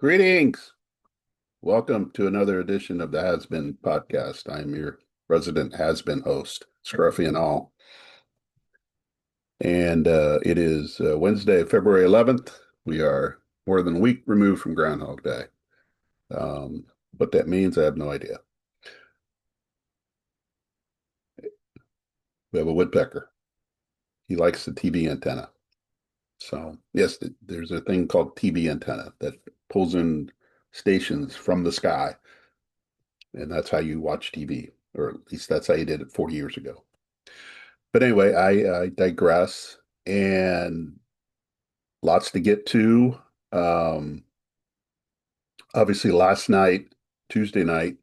Greetings. Welcome to another edition of the Has Been podcast. I'm your resident Has Been host, Scruffy and all. And it is Wednesday, February 11th. We are more than a week removed from Groundhog Day. What that means, I have no idea. We have a woodpecker. He likes the TV antenna. So, yes, there's a thing called TV antenna that pulls in stations from the sky. And that's how you watch TV, or at least that's how you did it 40 years ago. But anyway, I digress, and lots to get to. Um, Obviously, last night, Tuesday night,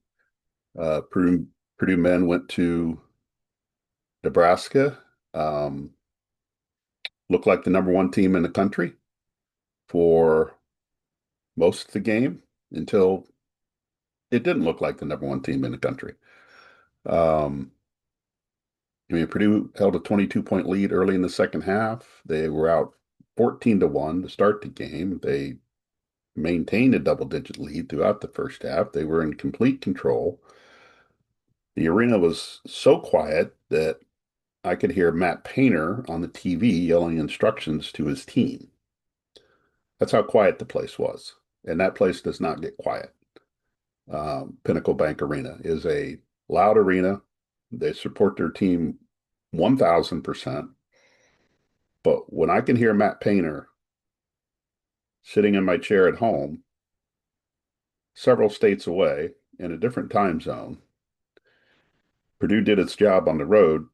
Purdue men went to Nebraska. Um, Looked like the number one team in the country for most of the game until it didn't look like the number one team in the country. Um, Purdue held a 22-point lead early in the second half. They were out 14-1 to start the game. They maintained a double-digit lead throughout the first half. They were in complete control. The arena was so quiet that I could hear Matt Painter on the TV yelling instructions to his team. That's how quiet the place was. And that place does not get quiet. Pinnacle Bank Arena is a loud arena. They support their team 1,000%. But when I can hear Matt Painter sitting in my chair at home, several states away in a different time zone, Purdue did its job on the road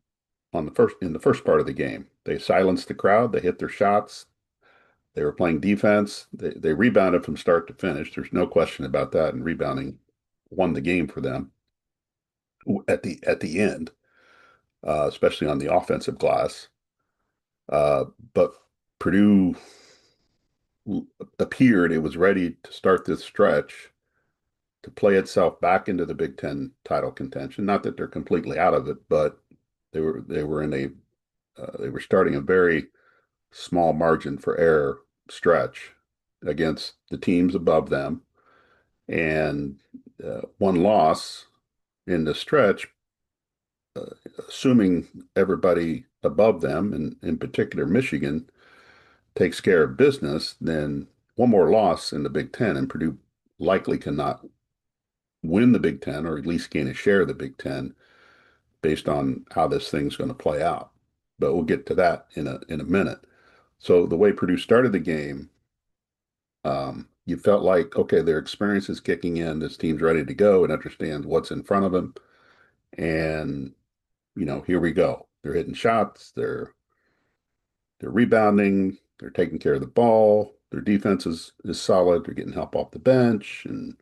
in the first part of the game. They silenced the crowd, they hit their shots, they were playing defense, they rebounded from start to finish. There's no question about that, and rebounding won the game for them at the end, especially on the offensive glass. But Purdue appeared it was ready to start this stretch to play itself back into the Big Ten title contention. Not that they're completely out of it, but they were in a they were starting a very small margin for error stretch against the teams above them, and one loss in the stretch, uh, assuming everybody above them, and in particular Michigan, takes care of business, then one more loss in the Big Ten, and Purdue likely cannot win the Big Ten or at least gain a share of the Big Ten based on how this thing's going to play out. But we'll get to that in a minute. So the way Purdue started the game, you felt like, okay, their experience is kicking in. This team's ready to go and understands what's in front of them. And, here we go. They're hitting shots. They're rebounding. They're taking care of the ball. Their defense is solid. They're getting help off the bench and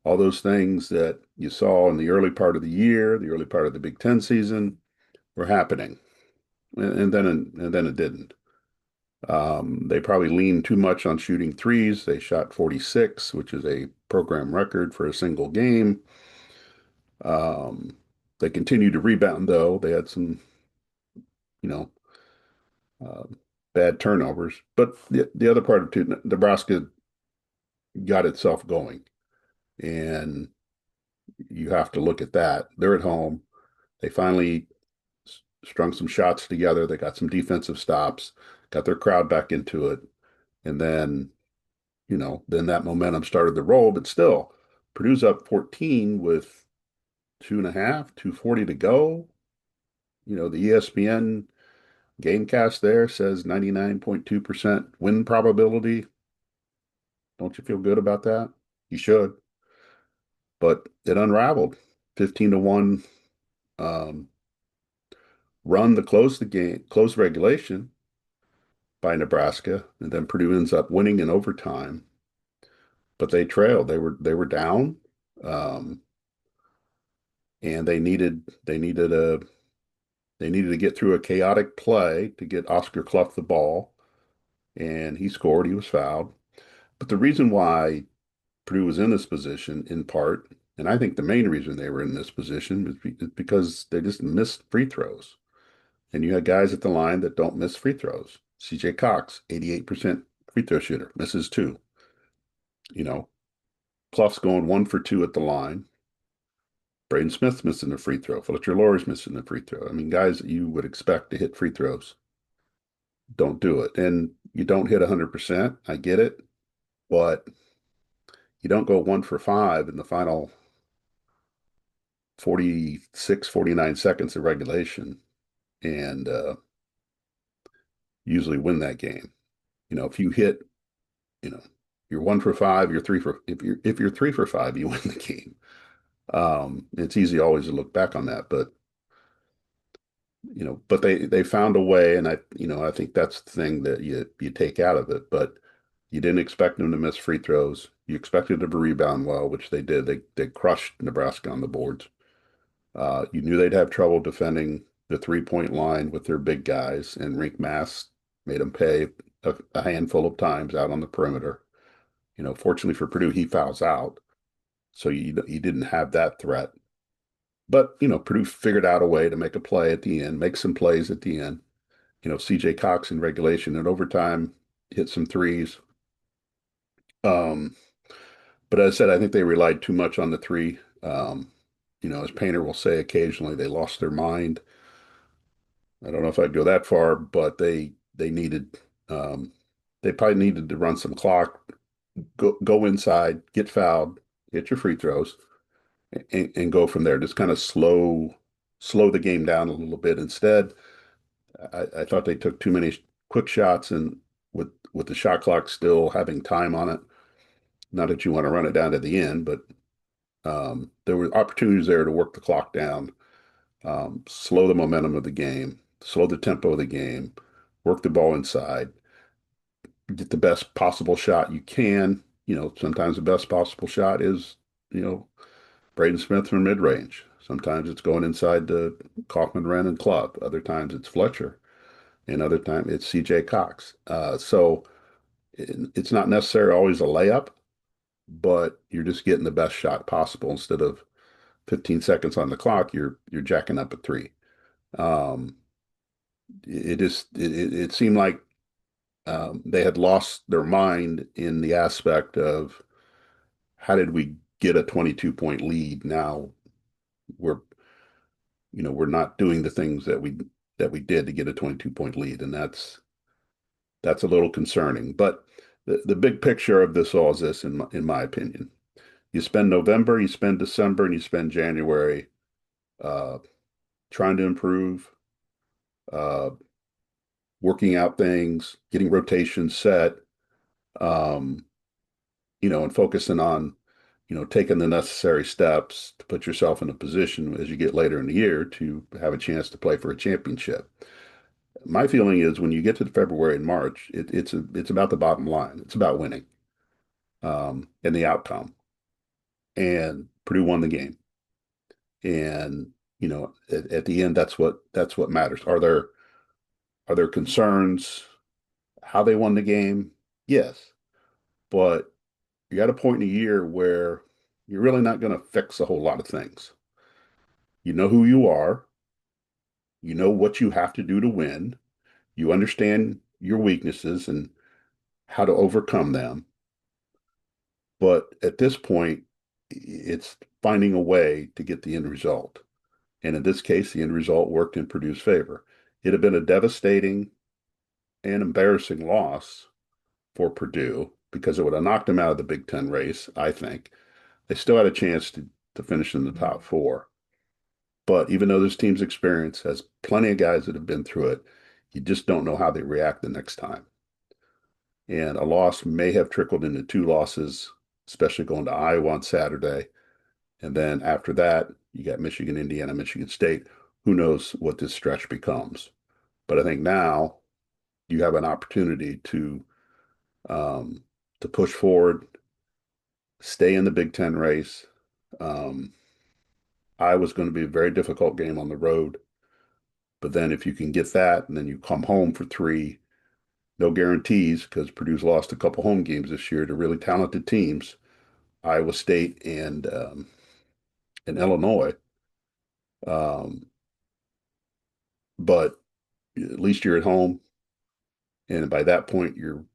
all those things that you saw in the early part of the year, the early part of the Big Ten season, were happening. And then it didn't. They probably leaned too much on shooting threes. They shot 46, which is a program record for a single game. Um, they continued to rebound, though. They had some, you know, uh, bad turnovers. But the other part of it, Nebraska got itself going. And you have to look at that. They're at home. They finally strung some shots together. They got some defensive stops, got their crowd back into it. And then that momentum started to roll. But still, Purdue's up 14 with 2.40 to go. The ESPN Gamecast there says 99.2% win probability. Don't you feel good about that? You should. But it unraveled. 15-1 um, run to close the game, close regulation by Nebraska, and then Purdue ends up winning in overtime. But they trailed. They were down, um, and they needed to get through a chaotic play to get Oscar Clough the ball, and he scored. He was fouled. But the reason why Purdue was in this position, in part, and I think the main reason they were in this position is because they just missed free throws. And you had guys at the line that don't miss free throws. CJ Cox, 88% free throw shooter, misses two. Pluff's going 1 for 2 at the line. Braden Smith's missing a free throw. Fletcher Lorry's missing a free throw. I mean, guys that you would expect to hit free throws don't do it. And you don't hit 100%. I get it. But you don't go 1 for 5 in the final 46, 49 seconds of regulation and usually win that game. If you hit, you know, you're 1 for 5, you're 3 for if you're 3 for 5, you win the game. It's easy always to look back on that, but but they found a way, and I think that's the thing that you take out of it. But you didn't expect them to miss free throws. You expected them to rebound well, which they did. They crushed Nebraska on the boards. You knew they'd have trouble defending the 3-point line with their big guys, and Rink Mass made them pay a handful of times out on the perimeter. Fortunately for Purdue, he fouls out, so you didn't have that threat. But Purdue figured out a way to make a play at the end, make some plays at the end. CJ Cox in regulation and overtime hit some threes. Um, but as I said, I think they relied too much on the three. As Painter will say occasionally, they lost their mind. I don't know if I'd go that far, but they needed they probably needed to run some clock, go inside, get fouled, hit your free throws, and go from there. Just kind of slow the game down a little bit. Instead, I thought they took too many quick shots, and with the shot clock still having time on it. Not that you want to run it down to the end, but there were opportunities there to work the clock down, slow the momentum of the game, slow the tempo of the game, work the ball inside, get the best possible shot you can. Sometimes the best possible shot is, you know, Braden Smith from mid range. Sometimes it's going inside to Kaufman, Wren, and Club. Other times it's Fletcher, and other times it's CJ Cox. So it's not necessarily always a layup, but you're just getting the best shot possible. Instead of 15 seconds on the clock, you're jacking up a three. Um, it seemed like they had lost their mind in the aspect of how did we get a 22-point lead? Now we're we're not doing the things that we did to get a 22-point lead, and that's a little concerning. But the big picture of this all is this, in my opinion: you spend November, you spend December, and you spend January uh, trying to improve, uh, working out things, getting rotations set, um, and focusing on, taking the necessary steps to put yourself in a position as you get later in the year to have a chance to play for a championship. My feeling is when you get to February and March, it's about the bottom line. It's about winning, and the outcome. And Purdue won the game. And at the end, that's what matters. Are there concerns how they won the game? Yes, but you got a point in a year where you're really not going to fix a whole lot of things. You know who you are. You know what you have to do to win. You understand your weaknesses and how to overcome them. But at this point, it's finding a way to get the end result. And in this case, the end result worked in Purdue's favor. It had been a devastating and embarrassing loss for Purdue because it would have knocked them out of the Big Ten race, I think. They still had a chance to finish in the top four. But even though this team's experience has plenty of guys that have been through it, you just don't know how they react the next time. And a loss may have trickled into two losses, especially going to Iowa on Saturday. And then after that, you got Michigan, Indiana, Michigan State. Who knows what this stretch becomes? But I think now you have an opportunity um, to push forward, stay in the Big Ten race. Um, Iowa's going to be a very difficult game on the road. But then if you can get that and then you come home for three, no guarantees because Purdue's lost a couple home games this year to really talented teams, Iowa State and Illinois. Um, but at least you're at home. And by that point, you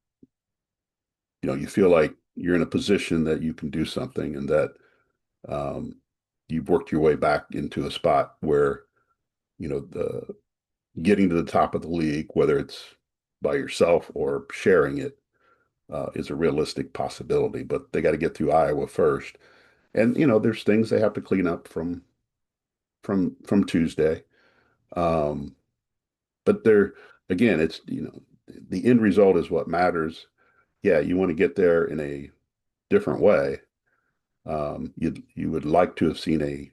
feel like you're in a position that you can do something and that um, you've worked your way back into a spot where, the getting to the top of the league, whether it's by yourself or sharing it, is a realistic possibility. But they got to get through Iowa first. And, there's things they have to clean up from Tuesday. Um, but they're again, it's the end result is what matters. Yeah, you want to get there in a different way. You would like to have seen a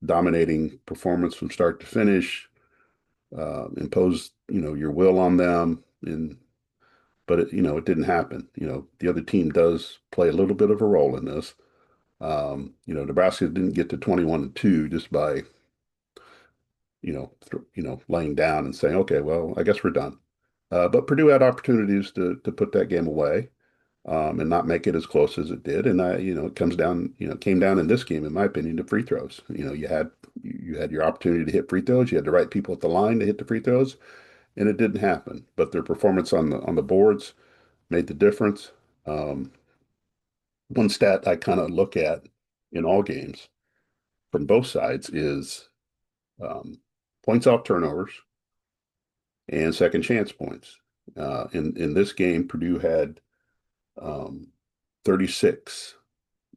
dominating performance from start to finish, impose your will on them, and but it didn't happen. The other team does play a little bit of a role in this. Nebraska didn't get to 21-2 just by laying down and saying, okay, well, I guess we're done. But Purdue had opportunities to put that game away, and not make it as close as it did. And it comes down, came down in this game, in my opinion, to free throws. You had your opportunity to hit free throws. You had the right people at the line to hit the free throws, and it didn't happen. But their performance on the boards made the difference. Um, One stat I kind of look at in all games from both sides is um, points off turnovers and second chance points. In this game, Purdue had um, 36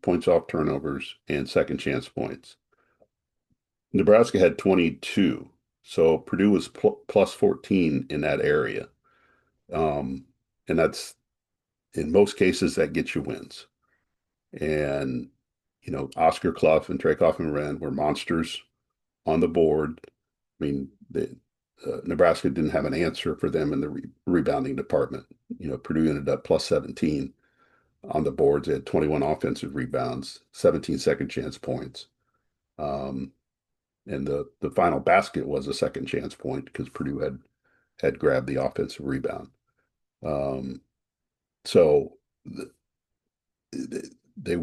points off turnovers and second chance points. Nebraska had 22, so Purdue was plus 14 in that area. Um, and that's in most cases that gets you wins. And Oscar Clough and Trakoff and Wren were monsters on the board. I mean, Nebraska didn't have an answer for them in the rebounding department. Purdue ended up plus 17 on the boards. They had 21 offensive rebounds, 17 second chance points. Um, and the final basket was a second chance point because Purdue had grabbed the offensive rebound. Um, so they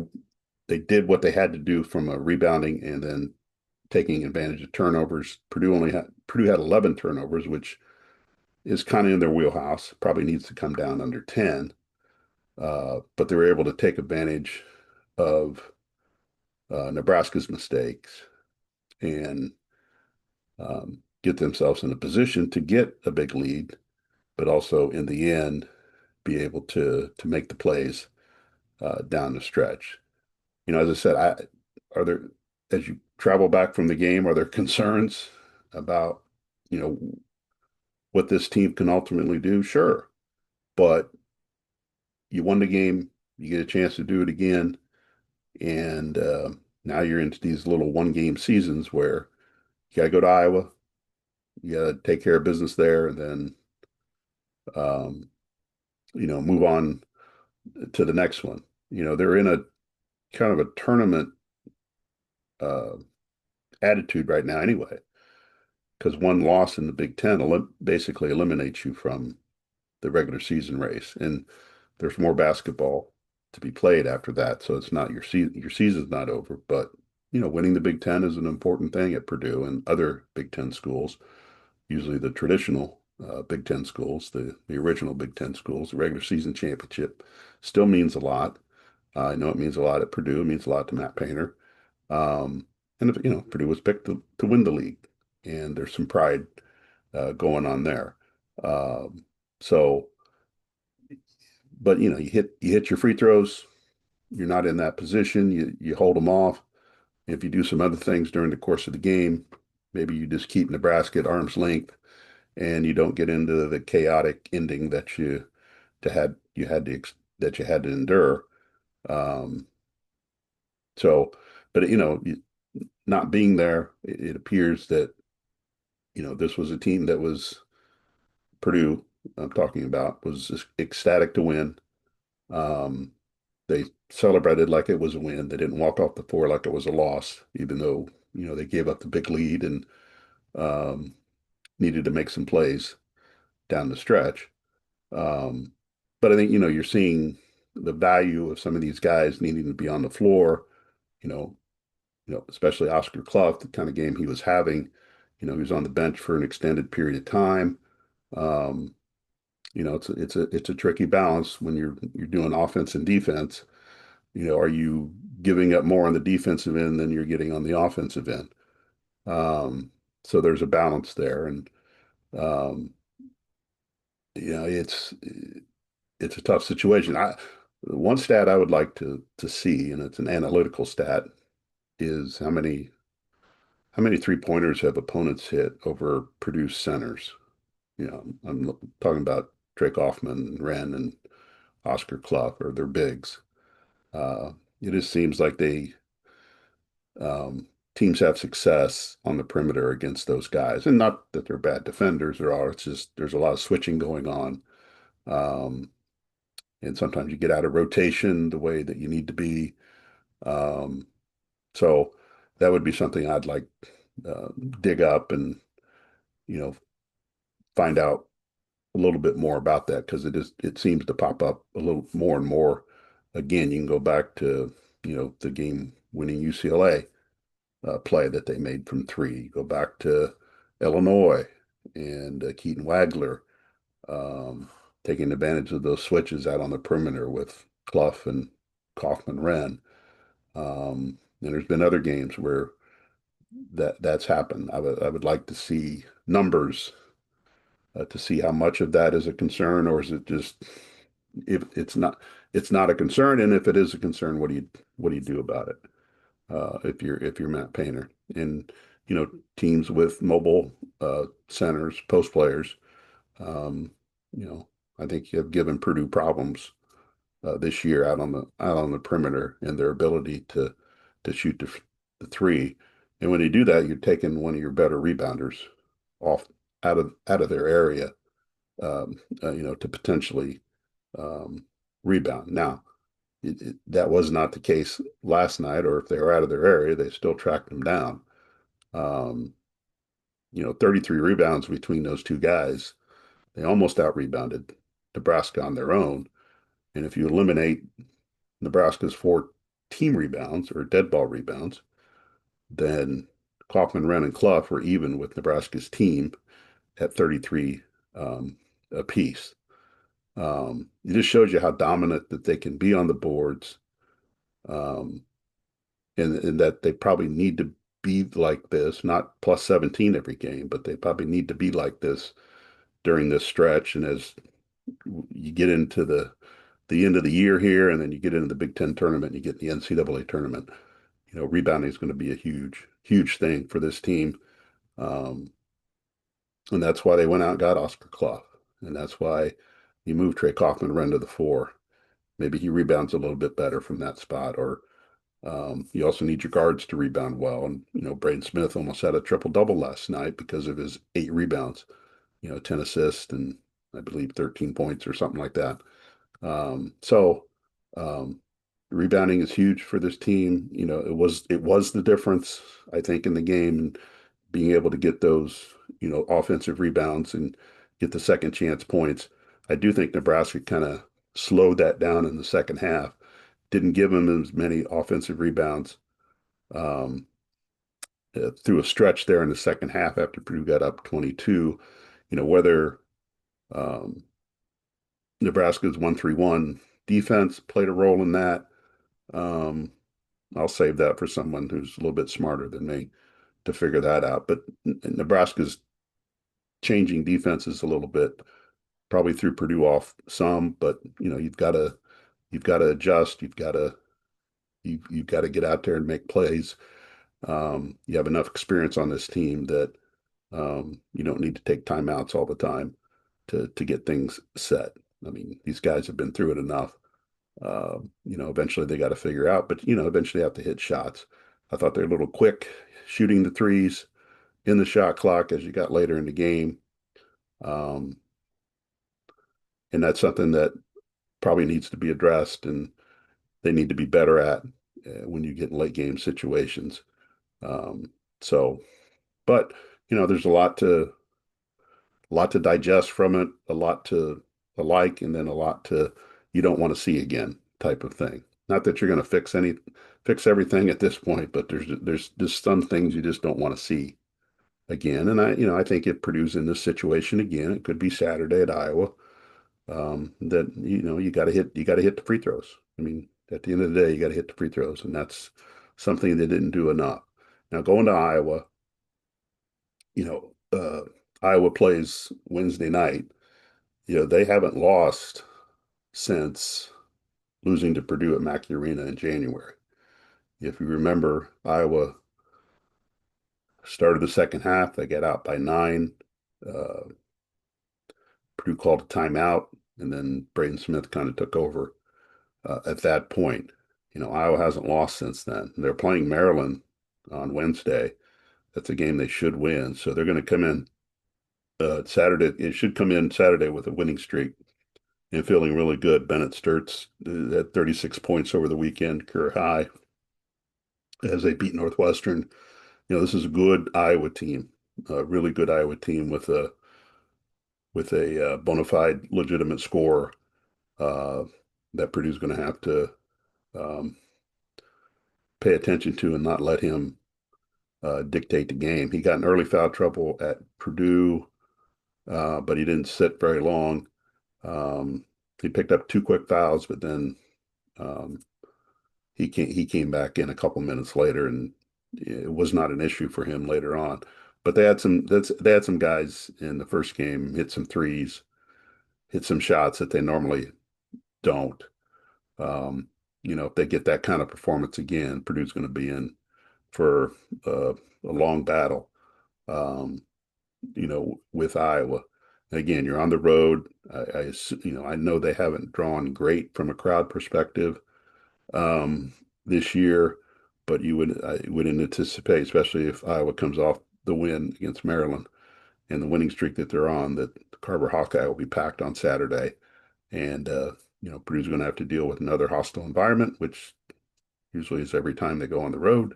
they did what they had to do from a rebounding and then taking advantage of turnovers. Purdue had 11 turnovers, which is kind of in their wheelhouse. Probably needs to come down under 10. But they were able to take advantage of Nebraska's mistakes and get themselves in a position to get a big lead, but also in the end be able to make the plays down the stretch. As I said, are there as you travel back from the game, are there concerns about you know what this team can ultimately do? Sure, but you won the game, you get a chance to do it again, and now you're into these little one-game seasons where you got to go to Iowa, you got to take care of business there, and then um, move on to the next one. They're in a kind of a tournament uh, attitude right now anyway, because one loss in the Big Ten basically eliminates you from the regular season race, and there's more basketball to be played after that. So it's not your season's not over, but winning the Big Ten is an important thing at Purdue and other Big Ten schools. Usually the traditional Big Ten schools, the original Big Ten schools, the regular season championship still means a lot. I know it means a lot at Purdue. It means a lot to Matt Painter. Um, and Purdue was picked to win the league, and there's some pride going on there. Um, so, but you hit your free throws. You're not in that position. You hold them off. If you do some other things during the course of the game, maybe you just keep Nebraska at arm's length, and you don't get into the chaotic ending that you had to endure. Um, so, but not being there, it appears that this was a team that was Purdue. I'm talking about was just ecstatic to win. Um, they celebrated like it was a win. They didn't walk off the floor like it was a loss, even though they gave up the big lead and um, needed to make some plays down the stretch. Um, but I think you're seeing the value of some of these guys needing to be on the floor. You know, especially Oscar Clough, the kind of game he was having. He was on the bench for an extended period of time. Um, it's a tricky balance when you're doing offense and defense. Are you giving up more on the defensive end than you're getting on the offensive end? So there's a balance there, and um, you know, it's a tough situation. One stat I would like to see, and it's an analytical stat, is how many three-pointers have opponents hit over Purdue centers? I'm talking about Drake Hoffman, Wren, and Oscar Clough, or their bigs. Uh, it just seems like teams have success on the perimeter against those guys, and not that they're bad defenders or all. It's just there's a lot of switching going on, um, and sometimes you get out of rotation the way that you need to be. Um, so that would be something I'd like dig up and you know find out a little bit more about that because it seems to pop up a little more and more. Again, you can go back to the game winning UCLA play that they made from three. Go back to Illinois and Keaton Wagler um, taking advantage of those switches out on the perimeter with Clough and Kaufman Wren. And there's been other games where that's happened. I would like to see numbers to see how much of that is a concern, or is it just if it's not a concern, and if it is a concern, what do you do about it? If you're Matt Painter and teams with mobile centers, post players, um, you know, I think you have given Purdue problems this year out on the perimeter and their ability to shoot the three. And when you do that, you're taking one of your better rebounders off out of their area, to potentially um, rebound. Now, that was not the case last night, or if they were out of their area, they still tracked them down. Um, 33 rebounds between those two guys. They almost out rebounded Nebraska on their own. And if you eliminate Nebraska's four team rebounds or dead ball rebounds, then Kaufman, Wren, and Clough were even with Nebraska's team at 33 apiece. It just shows you how dominant that they can be on the boards, um, and that they probably need to be like this, not plus 17 every game, but they probably need to be like this during this stretch. And as you get into the end of the year here, and then you get into the Big Ten tournament, and you get the NCAA tournament, rebounding is going to be a huge, huge thing for this team. Um, and that's why they went out and got Oscar Clough. And that's why you move Trey Kaufman Wren to the four. Maybe he rebounds a little bit better from that spot, or you also need your guards to rebound well. And, Braden Smith almost had a triple double last night because of his 8 rebounds, 10 assists and I believe 13 points or something like that. So um, rebounding is huge for this team. It was the difference, I think, in the game, and being able to get those, offensive rebounds and get the second chance points. I do think Nebraska kind of slowed that down in the second half. Didn't give them as many offensive rebounds um, through a stretch there in the second half after Purdue got up 22. Whether um, Nebraska's 1-3-1 defense played a role in that. Um, I'll save that for someone who's a little bit smarter than me to figure that out. But Nebraska's changing defenses a little bit, probably threw Purdue off some, but you've got to adjust. You've got to get out there and make plays. You have enough experience on this team that you don't need to take timeouts all the time to get things set. I mean, these guys have been through it enough. Eventually they got to figure out, but eventually have to hit shots. I thought they're a little quick shooting the threes in the shot clock as you got later in the game. Um, and that's something that probably needs to be addressed, and they need to be better at when you get in late game situations. Um, so, but there's a lot to digest from it, a lot to like, and then a lot to you don't want to see again type of thing. Not that you're going to fix everything at this point, but there's just some things you just don't want to see again. And I think if Purdue's in this situation again, it could be Saturday at Iowa. That you got to hit the free throws. I mean, At the end of the day, you got to hit the free throws, and that's something they didn't do enough. Now going to Iowa, you know, Iowa plays Wednesday night. They haven't lost since losing to Purdue at Mackey Arena in January. If you remember, Iowa started the second half. They get out by 9. Uh, Purdue called a timeout, and then Braden Smith kind of took over at that point. Iowa hasn't lost since then. They're playing Maryland on Wednesday. That's a game they should win. So they're going to come in Saturday. It should come in Saturday with a winning streak and feeling really good. Bennett Sturts at 36 points over the weekend, career high, as they beat Northwestern. This is a good Iowa team, a really good Iowa team with a bona fide legitimate scorer uh, that Purdue's going to have to um, pay attention to and not let him dictate the game. He got in early foul trouble at Purdue, but he didn't sit very long. Um, he picked up 2 quick fouls, but then um, he came back in a couple minutes later, and it was not an issue for him later on. But they had some guys in the first game hit some threes, hit some shots that they normally don't. Um, if they get that kind of performance again, Purdue's going to be in for a long battle. Um, with Iowa. Again, you're on the road. I know they haven't drawn great from a crowd perspective this year, but I wouldn't anticipate, especially if Iowa comes off the win against Maryland and the winning streak that they're on, that the Carver Hawkeye will be packed on Saturday, and Purdue's going to have to deal with another hostile environment, which usually is every time they go on the road.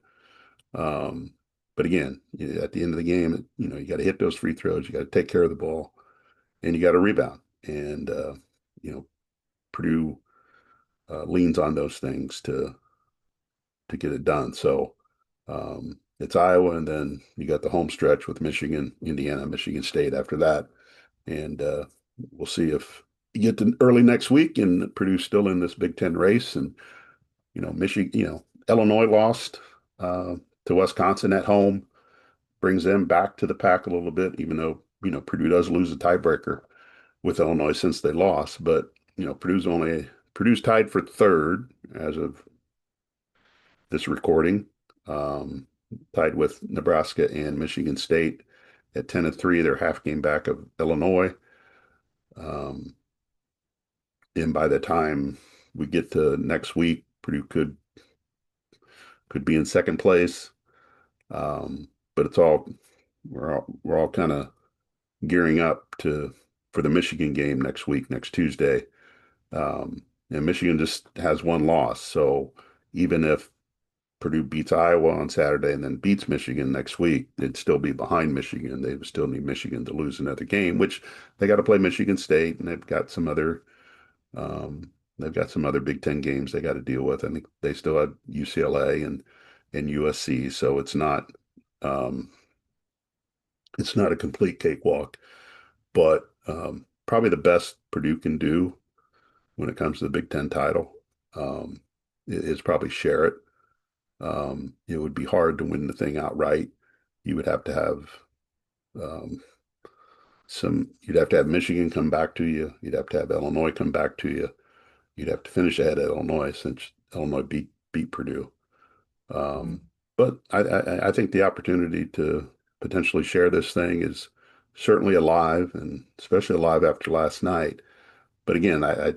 Um, but again, at the end of the game, you got to hit those free throws, you got to take care of the ball, and you got to rebound. And you know, Purdue leans on those things to get it done. So it's Iowa, and then you got the home stretch with Michigan, Indiana, Michigan State after that, and we'll see if you get to early next week and Purdue's still in this Big Ten race, and Michigan, Illinois lost to Wisconsin at home, brings them back to the pack a little bit, even though Purdue does lose a tiebreaker with Illinois since they lost, but Purdue's tied for third as of this recording, um, tied with Nebraska and Michigan State at 10-3. They're half game back of Illinois. Um, and by the time we get to next week, Purdue could be in second place. But we're all kind of gearing up for the Michigan game next week, next Tuesday. And Michigan just has one loss. So even if Purdue beats Iowa on Saturday and then beats Michigan next week, they'd still be behind Michigan. They would still need Michigan to lose another game, which they got to play Michigan State, and um, they've got some other Big Ten games they got to deal with. I think they still have UCLA and USC, so um, it's not a complete cakewalk. But probably the best Purdue can do when it comes to the Big Ten title is probably share it. It would be hard to win the thing outright. You would have to have um, you'd have to have Michigan come back to you. You'd have to have Illinois come back to you. You'd have to finish ahead of Illinois since Illinois beat Purdue. Um, but I think the opportunity to potentially share this thing is certainly alive, and especially alive after last night. But again, I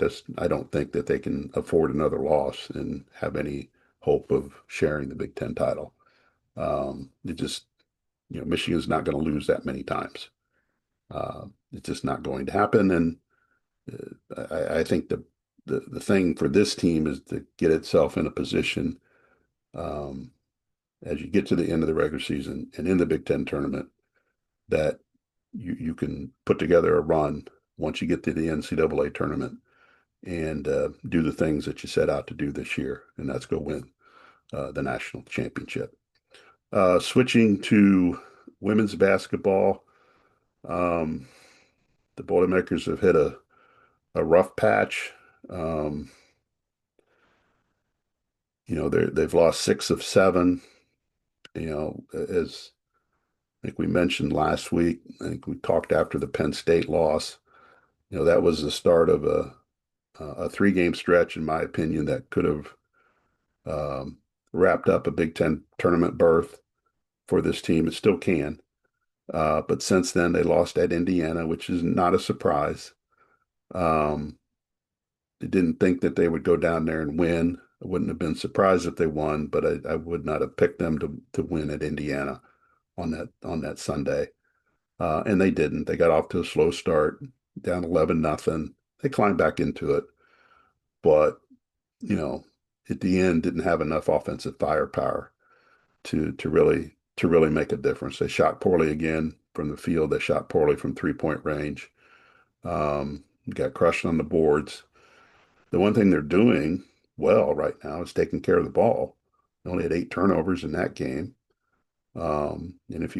don't think that they can afford another loss and have any hope of sharing the Big Ten title. It just, Michigan's not going to lose that many times. It's just not going to happen. And I think the thing for this team is to get itself in a position um, as you get to the end of the regular season and in the Big Ten tournament that you can put together a run once you get to the NCAA tournament and do the things that you set out to do this year, and that's go win the national championship. Switching to women's basketball, um, the Boilermakers have hit a rough patch. Um, they've lost 6 of 7. As I think we mentioned last week, I think we talked after the Penn State loss. That was the start of a 3-game stretch, in my opinion, that could have wrapped up a Big Ten tournament berth for this team. It still can. But since then, they lost at Indiana, which is not a surprise. Um, I didn't think that they would go down there and win. I wouldn't have been surprised if they won, but I would not have picked them to win at Indiana on that Sunday. And they didn't. They got off to a slow start, down 11-0. They climbed back into it, but you know, at the end didn't have enough offensive firepower to really make a difference. They shot poorly again from the field. They shot poorly from 3-point range. Got crushed on the boards. The one thing they're doing well right now is taking care of the ball. They only had 8 turnovers in that game. And if um, you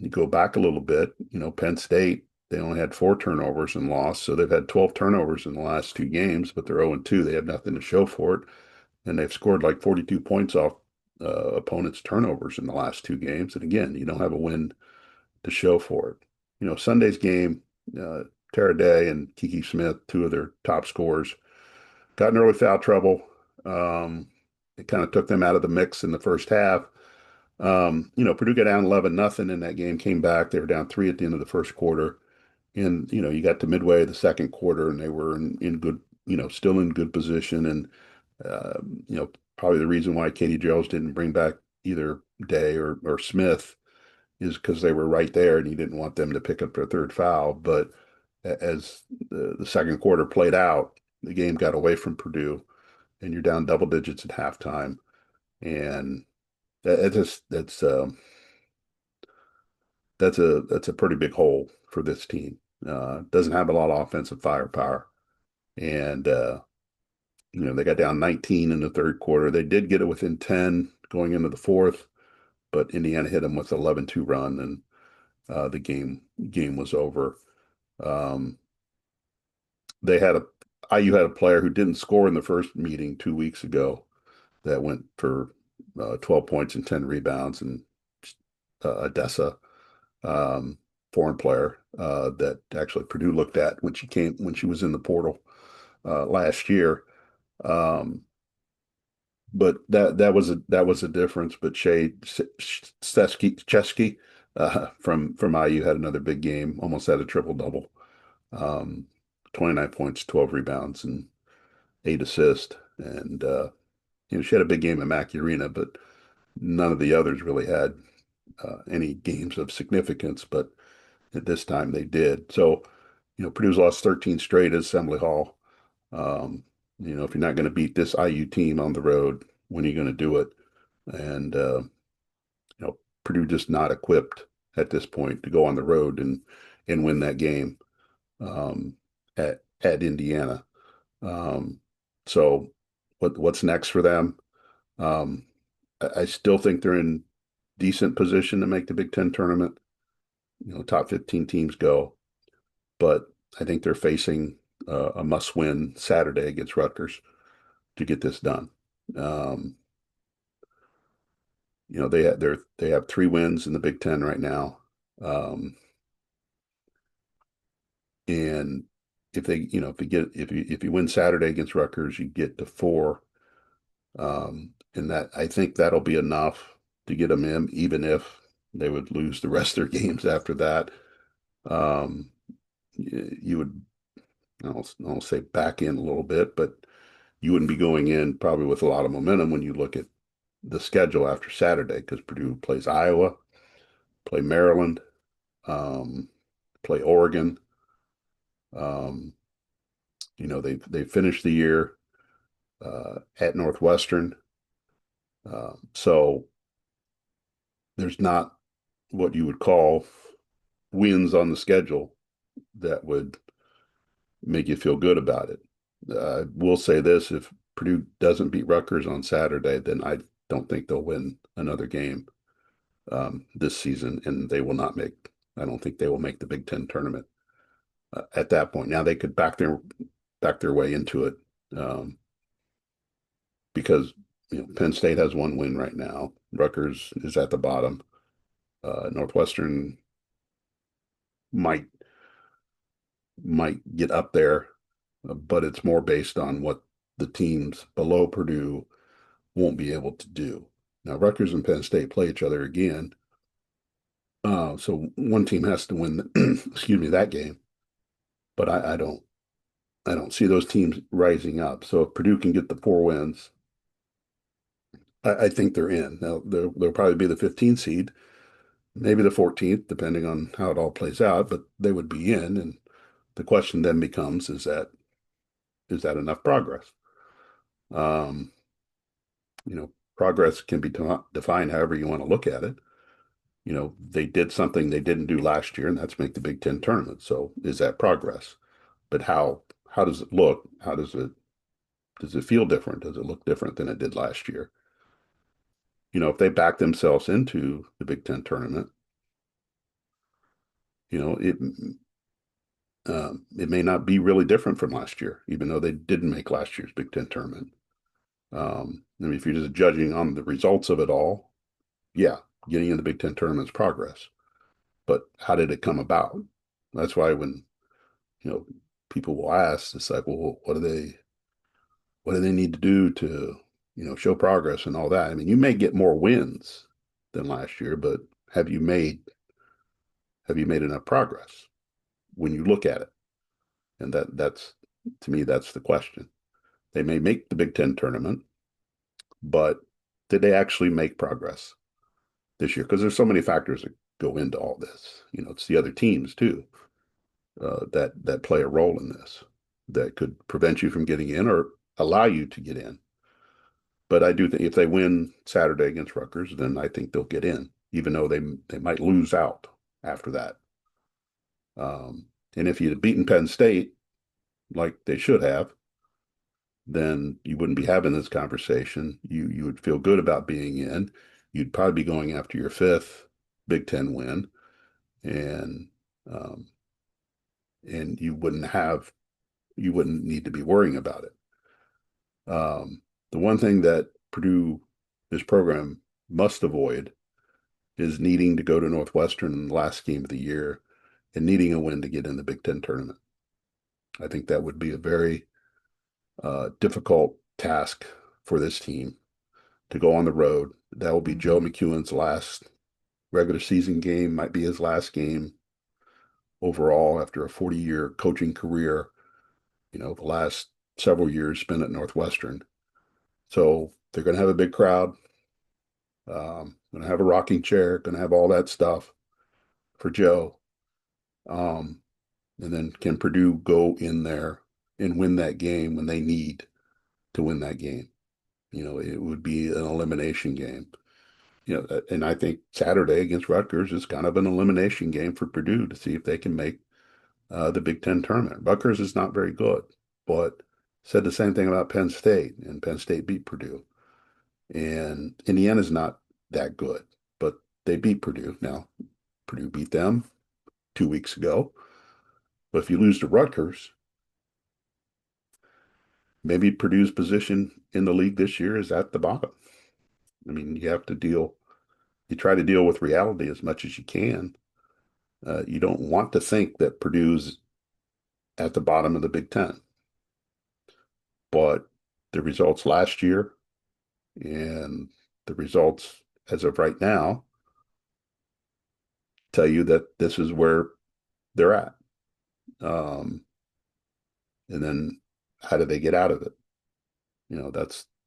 go back a little bit, Penn State, they only had 4 turnovers and lost. So they've had 12 turnovers in the last 2 games, but they're 0-2. They have nothing to show for it. And they've scored like 42 points off opponents' turnovers in the last 2 games. And again, you don't have a win to show for it. Sunday's game, uh, Tara Day and Kiki Smith, 2 of their top scorers, got in early foul trouble. It kind of took them out of the mix in the first half. Purdue got down 11-0 in that game, came back. They were down 3 at the end of the first quarter. And, you got to midway of the second quarter and they were in good, still in good position. And, uh, probably the reason why Katie Jones didn't bring back either Day or Smith is because they were right there and he didn't want them to pick up their third foul. But as the second quarter played out, the game got away from Purdue and you're down double digits at halftime. And that, that's a pretty big hole for this team. Doesn't have a lot of offensive firepower. And, they got down 19 in the third quarter. They did get it within 10 going into the fourth, but Indiana hit them with 11-2 run and the game was over. Um, they had a IU had a player who didn't score in the first meeting 2 weeks ago that went for 12 points and 10 rebounds, and Odessa, um, foreign player that actually Purdue looked at when she was in the portal last year. Um, but that was a difference. But Shea Chesky from IU had another big game, almost had a triple double, um, 29 points, 12 rebounds, and 8 assists. And she had a big game at Mackey Arena, but none of the others really had any games of significance. But at this time they did. So, Purdue's lost 13 straight at Assembly Hall. Um, if you're not going to beat this IU team on the road, when are you going to do it? And Purdue just not equipped at this point to go on the road and win that game um, at Indiana. Um, so what's next for them? Um, I still think they're in decent position to make the Big Ten tournament. Top 15 teams go, but I think they're facing a must-win Saturday against Rutgers to get this done. Um, they have 3 wins in the Big Ten right now, and if you win Saturday against Rutgers, you get to 4, and that I think that'll be enough to get them in, even if they would lose the rest of their games after that. Um, you would, I'll say back in a little bit, but you wouldn't be going in probably with a lot of momentum when you look at the schedule after Saturday, because Purdue plays Iowa, play Maryland, um, play Oregon. Um, they finished the year at Northwestern, so there's not what you would call wins on the schedule that would make you feel good about it. I will say this: if Purdue doesn't beat Rutgers on Saturday, then I don't think they'll win another game this season, and they will not make. I don't think they will make the Big Ten tournament at that point. Now they could back their way into it um, because Penn State has one win right now. Rutgers is at the bottom. Northwestern might get up there, but it's more based on what the teams below Purdue won't be able to do. Now, Rutgers and Penn State play each other again, so one team has to win, excuse me, that game. But I don't see those teams rising up. So if Purdue can get the 4 wins, I think they're in. Now they'll probably be the 15th seed, maybe the 14th, depending on how it all plays out. But they would be in, and the question then becomes: is that enough progress? Um, Progress can be defined however you want to look at it. They did something they didn't do last year, and that's make the Big Ten tournament. So is that progress? But how does it look? How does it feel different? Does it look different than it did last year? If they back themselves into the Big Ten tournament, it may not be really different from last year, even though they didn't make last year's Big Ten tournament. I mean, if you're just judging on the results of it all, yeah, getting in the Big Ten tournament is progress. But how did it come about? That's why when you know people will ask, it's like, well, what do they need to do to show progress and all that? I mean, you may get more wins than last year, but have you made enough progress when you look at it? And that's to me, that's the question. They may make the Big Ten tournament, but did they actually make progress this year? Because there's so many factors that go into all this. It's the other teams too that play a role in this that could prevent you from getting in or allow you to get in. But I do think if they win Saturday against Rutgers, then I think they'll get in, even though they might lose out after that. And if you'd beaten Penn State like they should have, then you wouldn't be having this conversation. You would feel good about being in. You'd probably be going after your fifth Big Ten win, and um, you wouldn't need to be worrying about it. The one thing that this program must avoid is needing to go to Northwestern in the last game of the year and needing a win to get in the Big Ten tournament. I think that would be a very difficult task for this team to go on the road. That will be Joe McEwen's last regular season game, might be his last game overall after a 40-year coaching career. The last several years spent at Northwestern. So they're going to have a big crowd, going to have a rocking chair, going to have all that stuff for Joe. And then can Purdue go in there and win that game when they need to win that game? It would be an elimination game. And I think Saturday against Rutgers is kind of an elimination game for Purdue to see if they can make the Big Ten tournament. Rutgers is not very good, but said the same thing about Penn State, and Penn State beat Purdue. And Indiana's not that good, but they beat Purdue. Now, Purdue beat them 2 weeks ago. But if you lose to Rutgers, maybe Purdue's position in the league this year is at the bottom. I mean, you try to deal with reality as much as you can. You don't want to think that Purdue's at the bottom of the Big Ten. But the results last year and the results as of right now tell you that this is where they're at. Um, and then how do they get out of it?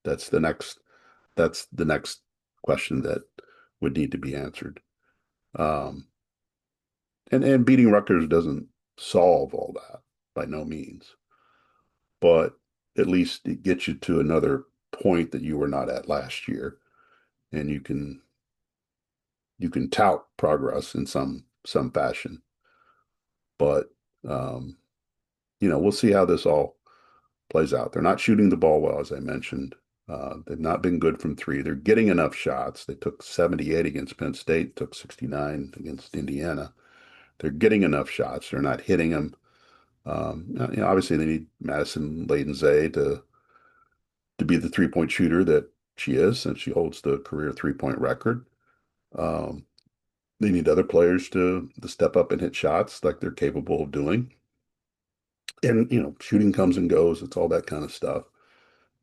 That's the next question that would need to be answered. Um, and beating Rutgers doesn't solve all that by no means, but at least it gets you to another point that you were not at last year, and you can tout progress in some fashion. But um, we'll see how this all plays out. They're not shooting the ball well, as I mentioned. They've not been good from three. They're getting enough shots. They took 78 against Penn State, took 69 against Indiana. They're getting enough shots. They're not hitting them. Obviously, they need Madison Layden-Zay to to be the 3-point shooter that she is, since she holds the career 3-point record. Um, they need other players to step up and hit shots like they're capable of doing. And, shooting comes and goes. It's all that kind of stuff.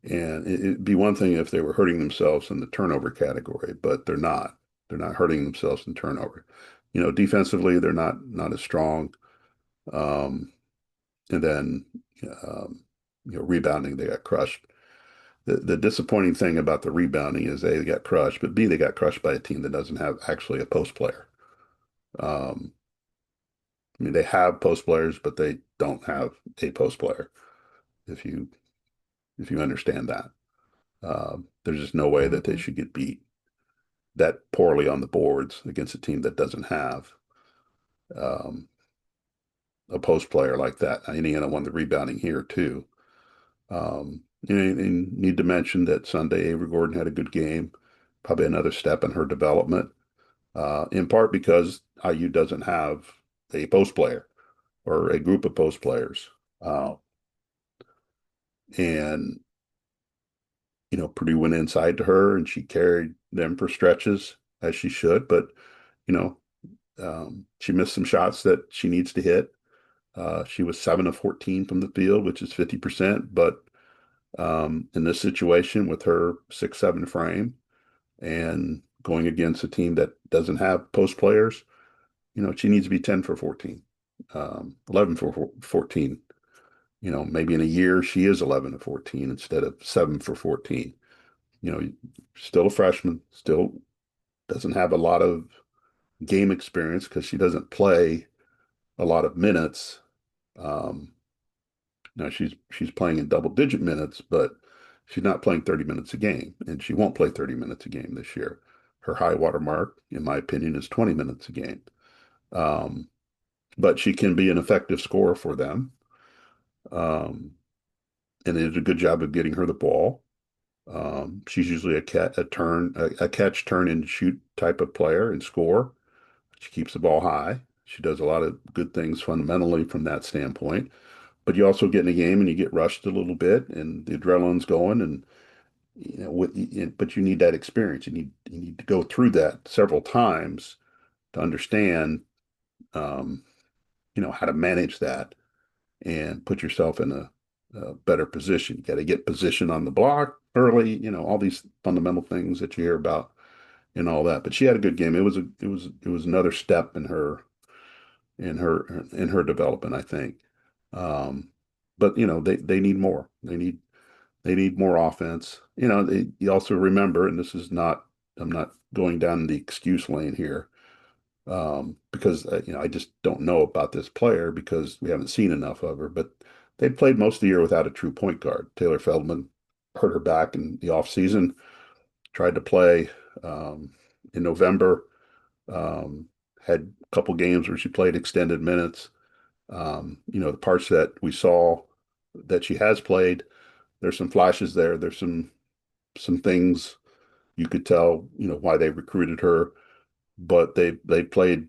And it'd be one thing if they were hurting themselves in the turnover category, but they're not. They're not hurting themselves in turnover. Defensively, they're not as strong. Um, and then, um, rebounding, they got crushed. The disappointing thing about the rebounding is A, they got crushed, but B, they got crushed by a team that doesn't have actually a post player. Um, I mean, they have post players, but they don't have a post player. If you understand that, there's just no way that they should get beat that poorly on the boards against a team that doesn't have um, a post player like that. Indiana won the rebounding here too. You need to mention that Sunday Avery Gordon had a good game, probably another step in her development, in part because IU doesn't have a post player or a group of post players. Uh, and, Purdue went inside to her and she carried them for stretches as she should, but, you know, she missed some shots that she needs to hit. She was 7 of 14 from the field, which is 50%. But in this situation with her 6'7" frame and going against a team that doesn't have post players, she needs to be 10 for 14, 11 for 14. Maybe in a year she is 11 to 14 instead of 7 for 14. Still a freshman, still doesn't have a lot of game experience because she doesn't play a lot of minutes. Um, Now she's playing in double digit minutes, but she's not playing 30 minutes a game, and she won't play 30 minutes a game this year. Her high water mark, in my opinion, is 20 minutes a game. Um, but she can be an effective scorer for them. And they did a good job of getting her the ball. She's usually a catch, turn, and shoot type of player and score. She keeps the ball high. She does a lot of good things fundamentally from that standpoint. But you also get in a game and you get rushed a little bit, and the adrenaline's going, and but you need that experience. You need to go through that several times to understand, um, how to manage that and put yourself in a better position. You got to get position on the block early, all these fundamental things that you hear about and all that. But she had a good game. It was another step in her development, I think. Um, but they need more. They need more offense. You also remember, and this is not, I'm not going down the excuse lane here, because I just don't know about this player because we haven't seen enough of her. But they played most of the year without a true point guard. Taylor Feldman hurt her back in the offseason, tried to play in November, um, had a couple games where she played extended minutes. The parts that we saw that she has played, there's some flashes there. There's some things you could tell, why they recruited her, but they played,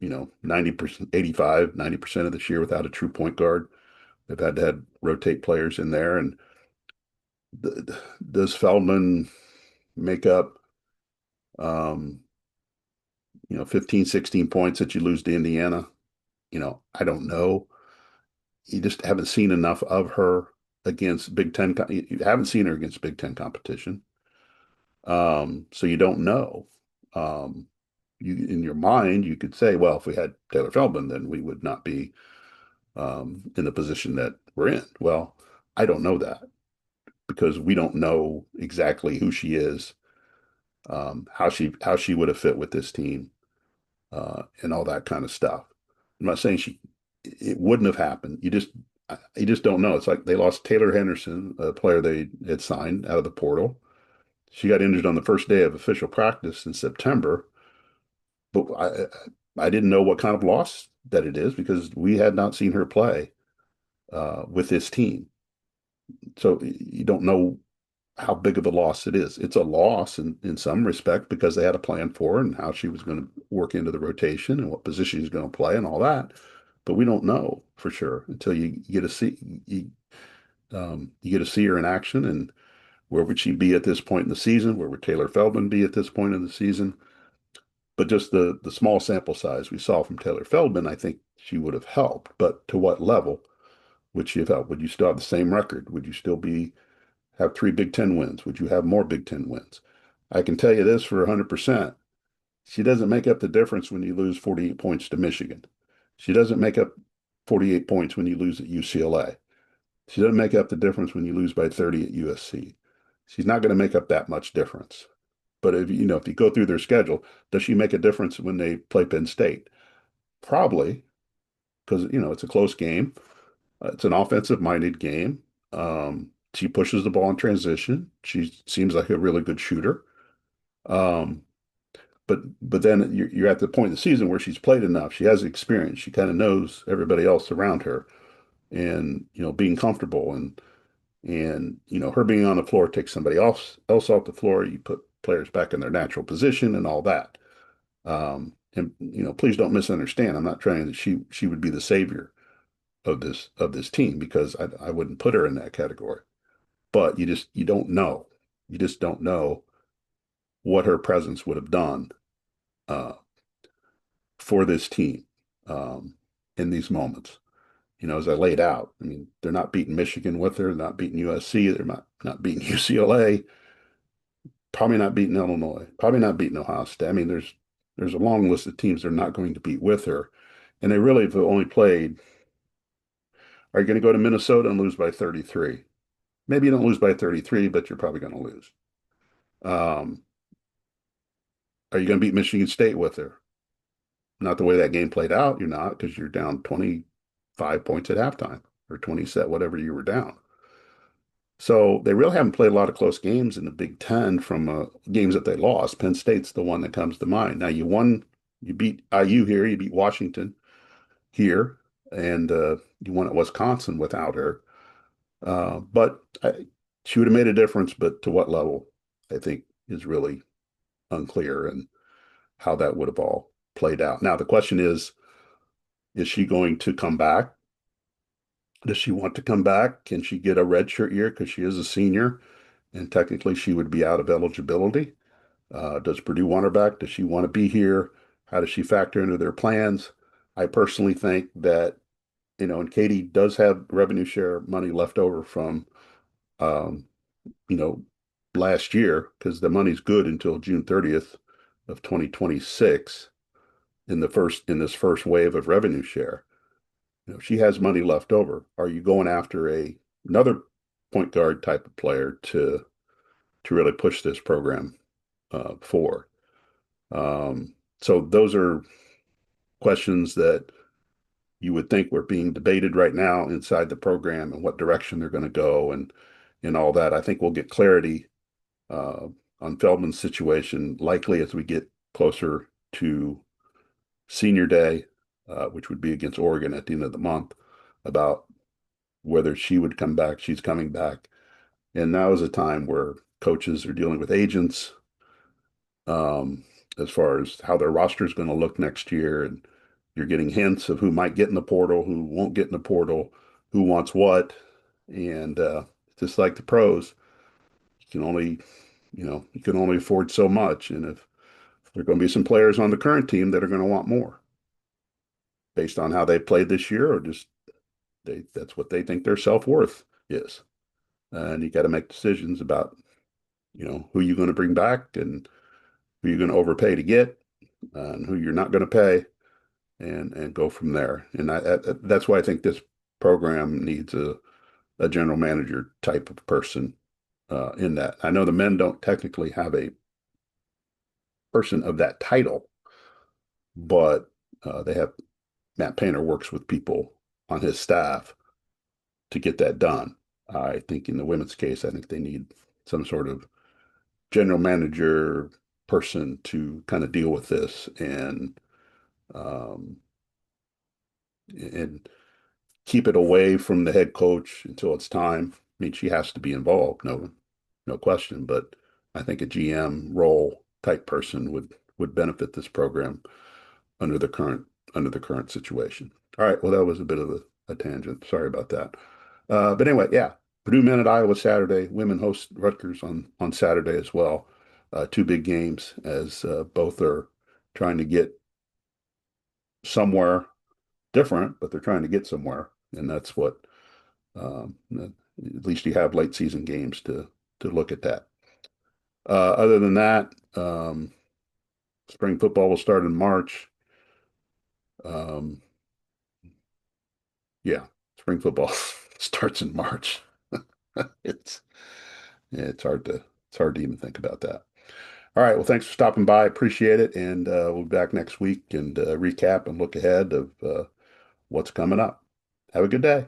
90%, 85, 90% of this year without a true point guard. They've had to have rotate players in there. And does Feldman make up, um, 15, 16 points that you lose to Indiana? I don't know. You just haven't seen enough of her against Big Ten. You haven't seen her against Big Ten competition. So you don't know. Um, in your mind, you could say, well, if we had Taylor Feldman, then we would not be in the position that we're in. Well, I don't know that because we don't know exactly who she is, how she would have fit with this team, and all that kind of stuff. I'm not saying it wouldn't have happened. You just don't know. It's like they lost Taylor Henderson, a player they had signed out of the portal. She got injured on the first day of official practice in September, but I didn't know what kind of loss that it is because we had not seen her play with this team. So you don't know how big of a loss it is. It's a loss in some respect because they had a plan for her and how she was going to work into the rotation and what position she's going to play and all that. But we don't know for sure until you get to see her in action. And Where would she be at this point in the season? Where would Taylor Feldman be at this point in the season? But just the small sample size we saw from Taylor Feldman, I think she would have helped. But to what level would she have helped? Would you still have the same record? Would you still be have three Big Ten wins? Would you have more Big Ten wins? I can tell you this for 100%. She doesn't make up the difference when you lose 48 points to Michigan. She doesn't make up 48 points when you lose at UCLA. She doesn't make up the difference when you lose by 30 at USC. She's not going to make up that much difference. But if you go through their schedule, does she make a difference when they play Penn State? Probably, because it's a close game. It's an offensive-minded game. She pushes the ball in transition. She seems like a really good shooter. Um, but then you're at the point in the season where she's played enough. She has experience. She kind of knows everybody else around her, and being comfortable and her being on the floor takes somebody else off the floor. You put players back in their natural position and all that. And please don't misunderstand. I'm not trying that she would be the savior of this team because I wouldn't put her in that category. But you don't know. You just don't know what her presence would have done uh, for this team um, in these moments. As I laid out, I mean, they're not beating Michigan with her, they're not beating USC, they're not beating UCLA, probably not beating Illinois, probably not beating Ohio State. I mean, there's a long list of teams they're not going to beat with her, and they really have only played. Are you going to go to Minnesota and lose by 33? Maybe you don't lose by 33, but you're probably going to lose. Um, are you going to beat Michigan State with her? Not the way that game played out. You're not because you're down 25 points at halftime or 20 set, whatever you were down. So they really haven't played a lot of close games in the Big Ten from games that they lost. Penn State's the one that comes to mind. Now you beat IU here, you beat Washington here, and you won at Wisconsin without her. But she would have made a difference, but to what level, I think, is really unclear and how that would have all played out. Now the question is she going to come back? Does she want to come back? Can she get a redshirt year because she is a senior and technically she would be out of eligibility? Does Purdue want her back? Does she want to be here? How does she factor into their plans? I personally think that, and Katie does have revenue share money left over from, um, you know, last year because the money's good until June 30th of 2026 in this first wave of revenue share. She has money left over. Are you going after another point guard type of player to really push this program forward? So those are questions that you would think were being debated right now inside the program and what direction they're going to go and all that. I think we'll get clarity uh, on Feldman's situation likely as we get closer to senior day, which would be against Oregon at the end of the month, about whether she would come back. She's coming back. And now is a time where coaches are dealing with agents um, as far as how their roster is going to look next year. And you're getting hints of who might get in the portal, who won't get in the portal, who wants what. And just like the pros, you can only, you can only afford so much. And if there are going to be some players on the current team that are going to want more based on how they played this year, or just that's what they think their self-worth is. And you got to make decisions about, who you're going to bring back and who you're going to overpay to get and who you're not going to pay and go from there. And that's why I think this program needs a general manager type of person in that. I know the men don't technically have a person of that title, but they have Matt Painter works with people on his staff to get that done. I think in the women's case, I think they need some sort of general manager person to kind of deal with this um, and keep it away from the head coach until it's time. I mean, she has to be involved, no question. But I think a GM role type person would benefit this program under the current under the current situation. All right, well, that was a bit of a tangent. Sorry about that. But anyway, yeah. Purdue men at Iowa Saturday. Women host Rutgers on Saturday as well. Two big games as both are trying to get somewhere different, but they're trying to get somewhere, and that's what at least you have late season games to look at that. Other than that, spring football will start in March. Um, yeah, spring football starts in March. It's it's hard to even think about that. All right, well, thanks for stopping by. Appreciate it, and we'll be back next week and recap and look ahead of what's coming up. Have a good day.